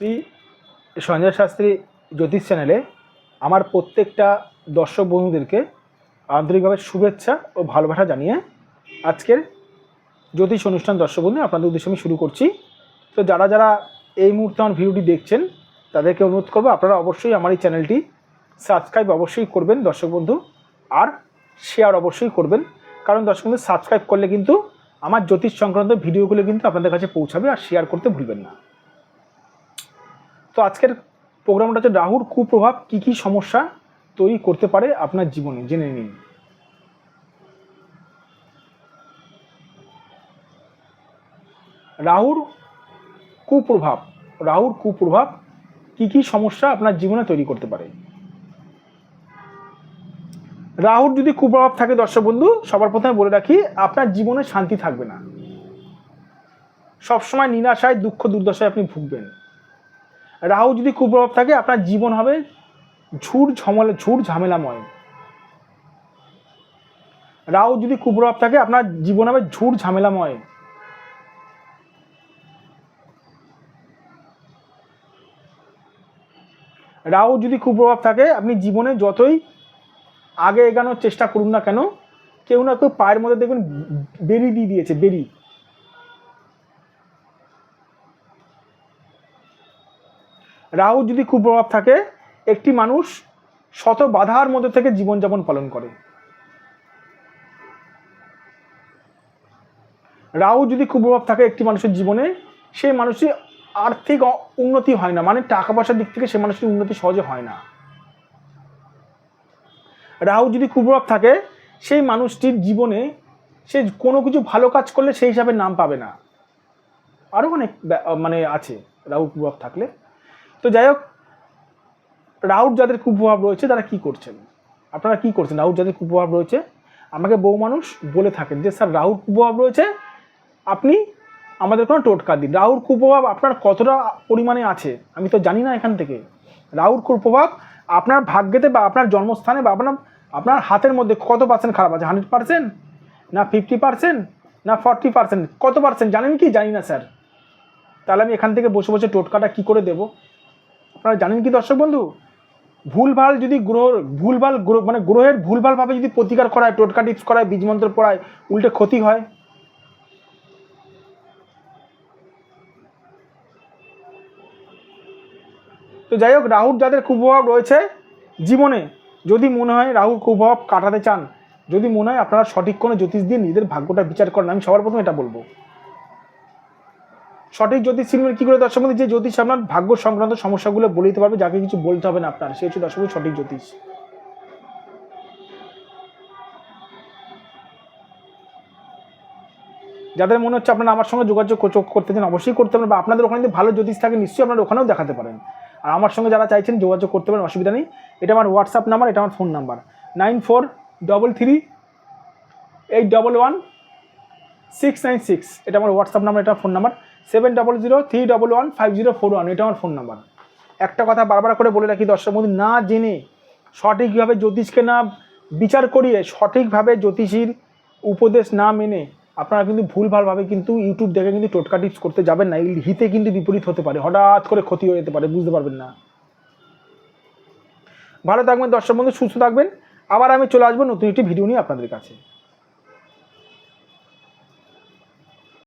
শ্রী সঞ্জয় শাস্ত্রী জ্যোতিষ চ্যানেলে আমার প্রত্যেকটা দর্শক বন্ধুদেরকে আন্তরিকভাবে শুভেচ্ছা ও ভালোবাসা জানিয়ে আজকের জ্যোতিষ অনুষ্ঠান দর্শক বন্ধু আপনাদের উদ্দেশ্যে আমি শুরু করছি। তো যারা যারা এই মুহূর্তে আমার ভিডিওটি দেখছেন তাদেরকে অনুরোধ করবো আপনারা অবশ্যই আমার এই চ্যানেলটি সাবস্ক্রাইব অবশ্যই করবেন দর্শক বন্ধু, আর শেয়ার অবশ্যই করবেন। কারণ দর্শক বন্ধু সাবস্ক্রাইব করলে কিন্তু আমার জ্যোতিষ সংক্রান্ত ভিডিওগুলো কিন্তু আপনাদের কাছে পৌঁছাবে, আর শেয়ার করতে ভুলবেন না। তো আজকের প্রোগ্রামটা হচ্ছে রাহুর কুপ্রভাব কী কী সমস্যা তৈরি করতে পারে আপনার জীবনে, জেনে নিন। রাহুর কুপ্রভাব কী কী সমস্যা আপনার জীবনে তৈরি করতে পারে। রাহুর যদি কুপ্রভাব থাকে দর্শক বন্ধু, সবার প্রথমে বলে রাখি, আপনার জীবনে শান্তি থাকবে না, সবসময় নিরাশায় দুঃখ দুর্দশায় আপনি ভুগবেন। রাহু যদি কুপ্রভাব থাকে আপনার জীবন হবে ঝুট ঝামেলাময়। রাহু যদি কুপ্রভাব থাকে আপনার জীবন হবে ঝুট ঝামেলাময়। রাহু যদি কুপ্রভাব থাকে আপনি জীবনে যতই আগে এগানোর চেষ্টা করুন না কেন, কেউ না কেউ পায়ের মধ্যে দেখবেন বেরি দিয়ে দিয়েছে, বেরি। রাহু যদি কুপ্রভাব থাকে একটি মানুষ শত বাধার মধ্যে থেকে জীবনযাপন পালন করে। রাহু যদি কুপ্রভাব থাকে একটি মানুষের জীবনে, সেই মানুষের আর্থিক উন্নতি হয় না, মানে টাকা পয়সার দিক থেকে সে মানুষের উন্নতি সহজে হয় না। রাহু যদি কুপ্রভাব থাকে সেই মানুষটির জীবনে সে কোনো কিছু ভালো কাজ করলে সেই হিসাবে নাম পাবে না। আরও অনেক আছে রাহু কুপ্রভাব থাকলে। তো যাই হোক, রাহুর যাদের কুপ্রভাব রয়েছে তারা কি করছেন, আপনারা কি করছেন? রাহুর যাদের কুপ্রভাব রয়েছে, আমাকে বহু মানুষ বলে থাকেন যে স্যার রাহুর কুপ্রভাব রয়েছে, আপনি আমাদের কোনো টোটকা দিন। রাহুর কুপ্রভাব আপনার কতটা পরিমাণে আছে আমি তো জানি না এখান থেকে। রাহুর কুপ্রভাব আপনার ভাগ্যেতে বা আপনার জন্মস্থানে বা আপনার হাতের মধ্যে কত পার্সেন্ট খারাপ আছে? 100%, না 50%, না 40%, কত পার্সেন্ট জানেন কি? জানি না স্যার। তাহলে আমি এখান থেকে বসে বসে টোটকাটা কি করে দেব? আপনারা জানেন কি দর্শক বন্ধু? ভুলভাল যদি গ্রহের ভুলভালভাবে যদি প্রতিকার করায়, টোটকা টিপস করায়, বীজমন্ত্র পড়ায়, উল্টে ক্ষতি হয়। তো যাই হোক, রাহুর যাদের কুপ্রভাব রয়েছে জীবনে, যদি মনে হয় রাহুর কুপ্রভাব কাটাতে চান, যদি মনে হয় আপনারা সঠিক কোনো জ্যোতিষ দিয়ে নিজেদের ভাগ্যটা বিচার করেন, আমি সবার প্রথমে এটা বলবো। সঠিক জ্যোতিষ চিনবেন কী করে দর্শক বন্ধু? যে জ্যোতিষ আপনার ভাগ্য সংক্রান্ত সমস্যাগুলো বলে দিতে পারবে, যাকে কিছু বলতে হবে না আপনার, সে হচ্ছে দর্শক বন্ধু সঠিক জ্যোতিষ। যাদের মনে হচ্ছে আপনারা আমার সঙ্গে যোগাযোগ করতে চান, অবশ্যই করতে পারেন, বা আপনাদের ওখানে যদি ভালো জ্যোতিষ থাকে নিশ্চয়ই আপনারা ওখানেও দেখাতে পারেন। আর আমার সঙ্গে যারা চাইছেন যোগাযোগ করতে পারেন, অসুবিধা নেই। এটা আমার হোয়াটসঅ্যাপ নাম্বার, এটা আমার ফোন নাম্বার 9433811696। এটা আমার হোয়াটসঅ্যাপ নাম্বার, এটা ফোন নাম্বার 7003115041, এটা আমার ফোন নাম্বার। একটা কথা বারবার করে বলে রাখি দর্শক বন্ধু, না জেনে সঠিকভাবে জ্যোতিষকে না বিচার করিয়ে, সঠিকভাবে জ্যোতিষীর উপদেশ না মেনে আপনারা কিন্তু ভুলভালভাবে কিন্তু ইউটিউব দেখে কিন্তু টোটকা টিপস করতে যাবেন না। এই হিতে কিন্তু বিপরীত হতে পারে, হঠাৎ করে ক্ষতি হয়ে যেতে পারে, বুঝতে পারবেন না। ভালো থাকবেন দর্শক বন্ধু, সুস্থ থাকবেন। আবার আমি চলে আসবো নতুন একটি ভিডিও নিয়ে আপনাদের কাছে।